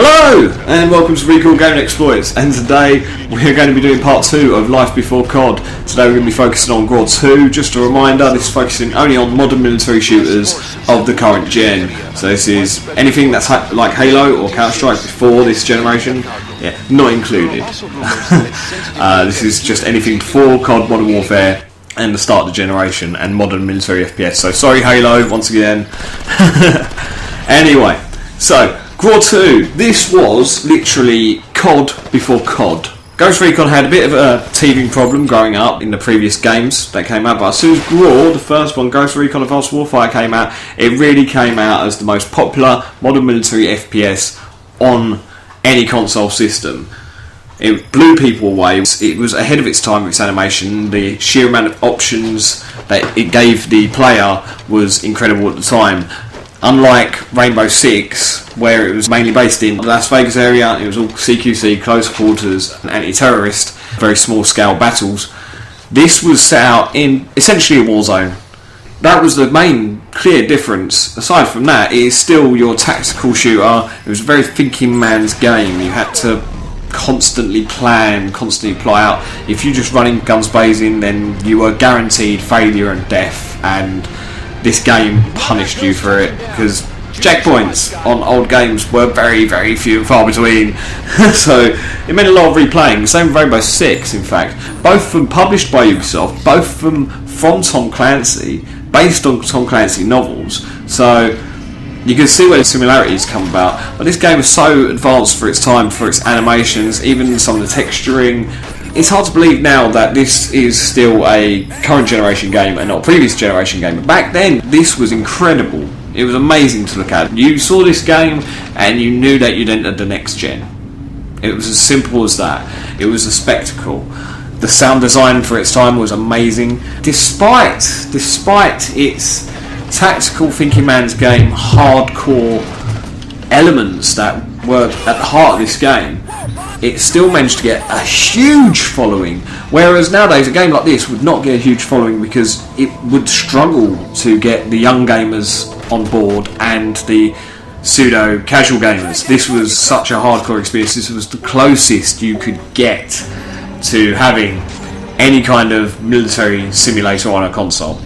Hello and welcome to Recall Gaming Exploits, and today we're going to be doing part 2 of Life Before COD. Today we're going to be focusing on GWAR 2. Just a reminder, this is focusing only on modern military shooters of the current gen. So this is anything that's like Halo or Counter-Strike before this generation, not included. This is just anything before COD, Modern Warfare and the start of the generation and modern military FPS. So sorry Halo, once again. Anyway, so GWAR 2, this was literally COD before COD. Ghost Recon had a bit of a teething problem growing up in the previous games that came out, but as soon as GWAR, the first one, Ghost Recon Advanced Warfighter, came out, it really came out as the most popular modern military FPS on any console system. It blew people away. It was ahead of its time with its animation. The sheer amount of options that it gave the player was incredible at the time. Unlike Rainbow Six, where it was mainly based in the Las Vegas area, it was all CQC, close quarters, and anti-terrorist, very small scale battles. This was set out in essentially a war zone. That was the main clear difference. Aside from that, it is still your tactical shooter. It was a very thinking man's game. You had to constantly plan, constantly plot out. If you just running guns blazing, then you were guaranteed failure and death, and this game punished you for it, because checkpoints on old games were very, very few and far between. So it meant a lot of replaying. Same with Rainbow Six, in fact. Both of them published by Ubisoft, both of them from Tom Clancy, based on Tom Clancy novels. So you can see where the similarities come about. But this game was so advanced for its time, for its animations, even some of the texturing. It's hard to believe now that this is still a current generation game and not a previous generation game. But back then, this was incredible. It was amazing to look at. You saw this game and you knew that you'd entered the next gen. It was as simple as that. It was a spectacle. The sound design for its time was amazing. Despite its tactical thinking man's game, hardcore elements that were at the heart of this game, it still managed to get a huge following, whereas nowadays a game like this would not get a huge following because it would struggle to get the young gamers on board and the pseudo casual gamers. This was such a hardcore experience. This was the closest you could get to having any kind of military simulator on a console.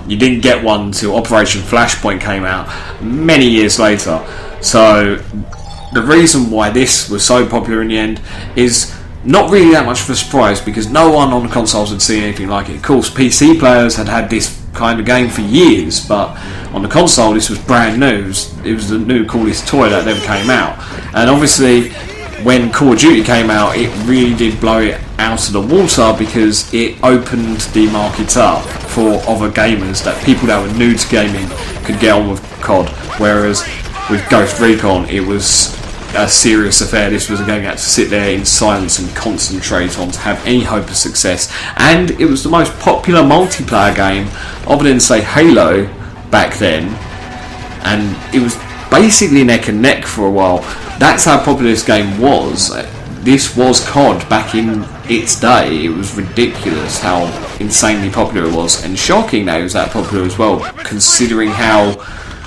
You didn't get one till Operation Flashpoint came out many years later. So the reason why this was so popular in the end is not really that much of a surprise, because no one on the consoles had seen anything like it. Of course, PC players had this kind of game for years, but on the console this was brand new. It was the new coolest toy that ever came out. And obviously when Call of Duty came out, it really did blow it out of the water, because it opened the market up for other gamers, that people that were new to gaming could get on with COD, whereas with Ghost Recon it was a serious affair. This was a game you had to sit there in silence and concentrate on to have any hope of success, and it was the most popular multiplayer game other than say Halo back then, and it was basically neck and neck for a while. That's how popular this game was. This was COD back in its day. It was ridiculous how insanely popular it was, and shocking that it was that popular as well, considering how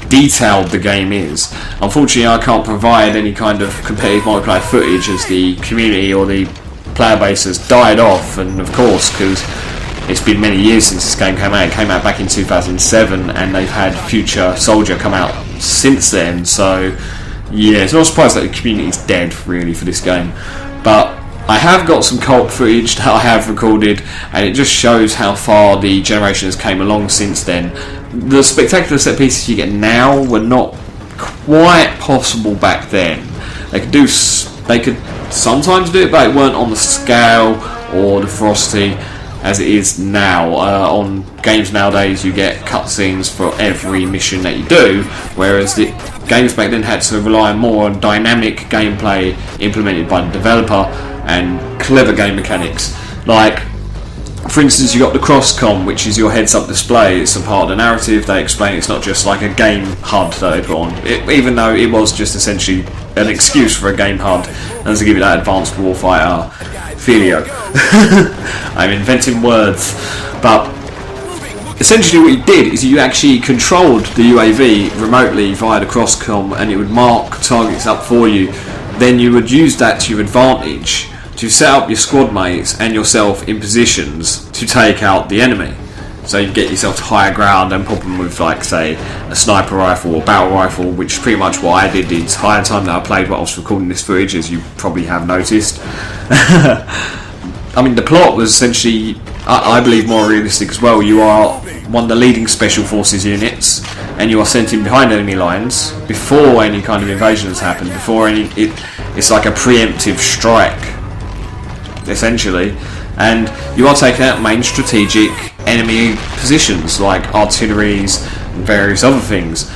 detailed the game is. Unfortunately, I can't provide any kind of competitive multiplayer footage as the community or the player base has died off, and of course, because it's been many years since this game came out. It came out back in 2007, and they've had Future Soldier come out since then, so yeah, it's not a surprise that the community's dead really for this game. But I have got some co-op footage that I have recorded, and it just shows how far the generation has came along since then. The spectacular set pieces you get now were not quite possible back then. They could sometimes do it, but it weren't on the scale or the ferocity as it is now. On games nowadays you get cutscenes for every mission that you do, whereas the games back then had to rely more on dynamic gameplay implemented by the developer and clever game mechanics. Like, for instance, you got the cross-com, which is your heads-up display. It's a part of the narrative. They explain it's not just like a game HUD that they put on, even though it was just essentially an excuse for a game HUD, and to give you that advanced warfighter feelio. I'm inventing words, but essentially what you did is you actually controlled the UAV remotely via the cross-com, and it would mark targets up for you then you would use that to your advantage to set up your squad mates and yourself in positions to take out the enemy. So you get yourself to higher ground and pop them with, like, say, a sniper rifle or battle rifle, which is pretty much what I did the entire time that I played while I was recording this footage, as you probably have noticed. I mean, the plot was essentially, I believe, more realistic as well. You are one of the leading special forces units, and you are sent in behind enemy lines before any kind of invasion has happened. It's like a preemptive strike, essentially, and you are taking out main strategic enemy positions like artilleries and various other things.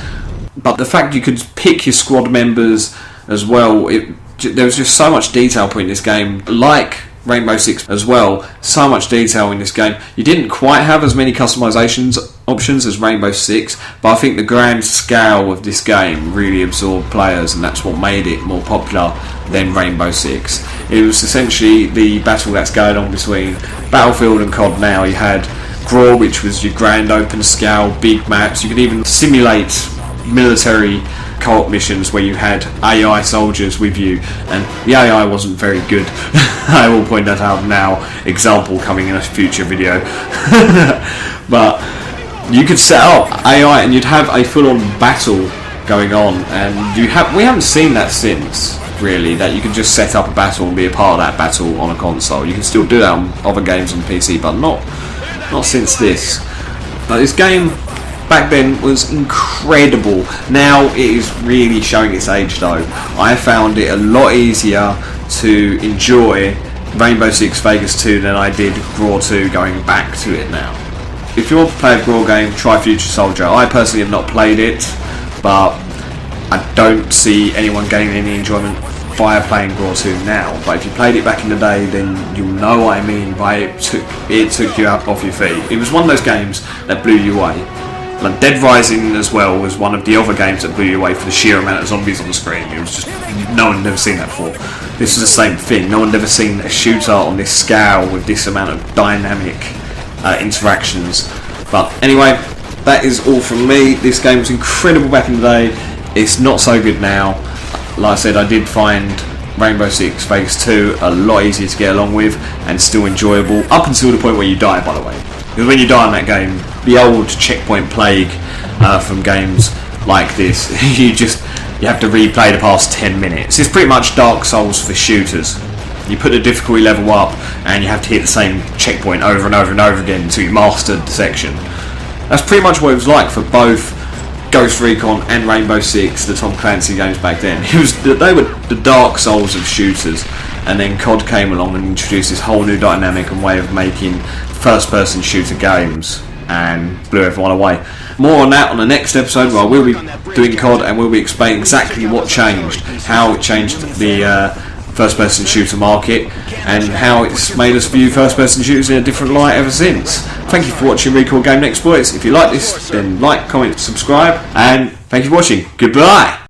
But the fact you could pick your squad members as well, there was just so much detail put in this game, like Rainbow Six as well. So much detail in this game. You didn't quite have as many customizations options as Rainbow Six, but I think the grand scale of this game really absorbed players, and that's what made it more popular than Rainbow Six. It was essentially the battle that's going on between Battlefield and COD now. You had GRAW, which was your grand open scale, big maps. You could even simulate military co-op missions where you had AI soldiers with you, and the AI wasn't very good. I will point that out now. Example coming in a future video. But you could set up AI and you'd have a full-on battle going on, and we haven't seen that since, really, that you can just set up a battle and be a part of that battle on a console. You can still do that on other games on PC, but not since this. But this game back then was incredible. Now it is really showing its age though. I found it a lot easier to enjoy Rainbow Six Vegas 2 than I did GRAW 2 going back to it now. If you want to play a GRAW game, try Future Soldier. I personally have not played it, but I don't see anyone gaining any enjoyment via playing GRAW 2 now. But if you played it back in the day, then you'll know what I mean by it took you up off your feet. It was one of those games that blew you away. Like Dead Rising as well was one of the other games that blew you away for the sheer amount of zombies on the screen. It was just, no one had ever seen that before. This is the same thing. No one had ever seen a shooter on this scale with this amount of dynamic interactions. But anyway, that is all from me. This game was incredible back in the day. It's not so good now. Like I said, I did find Rainbow Six Vegas 2 a lot easier to get along with and still enjoyable, up until the point where you die, by the way. Because when you die in that game, the old checkpoint plague from games like this, you have to replay the past 10 minutes. It's pretty much Dark Souls for shooters. You put the difficulty level up and you have to hit the same checkpoint over and over and over again until you mastered the section. That's pretty much what it was like for both Ghost Recon and Rainbow Six, the Tom Clancy games back then. They were the Dark Souls of shooters, and then COD came along and introduced this whole new dynamic and way of making first-person shooter games and blew everyone away. More on that on the next episode, where I will be doing COD and we'll be explaining exactly what changed, how it changed the first-person shooter market, and how it's made us view first-person shooters in a different light ever since. Thank you for watching Recall Game Exploits. If you like this, then like, comment, subscribe, and thank you for watching. Goodbye!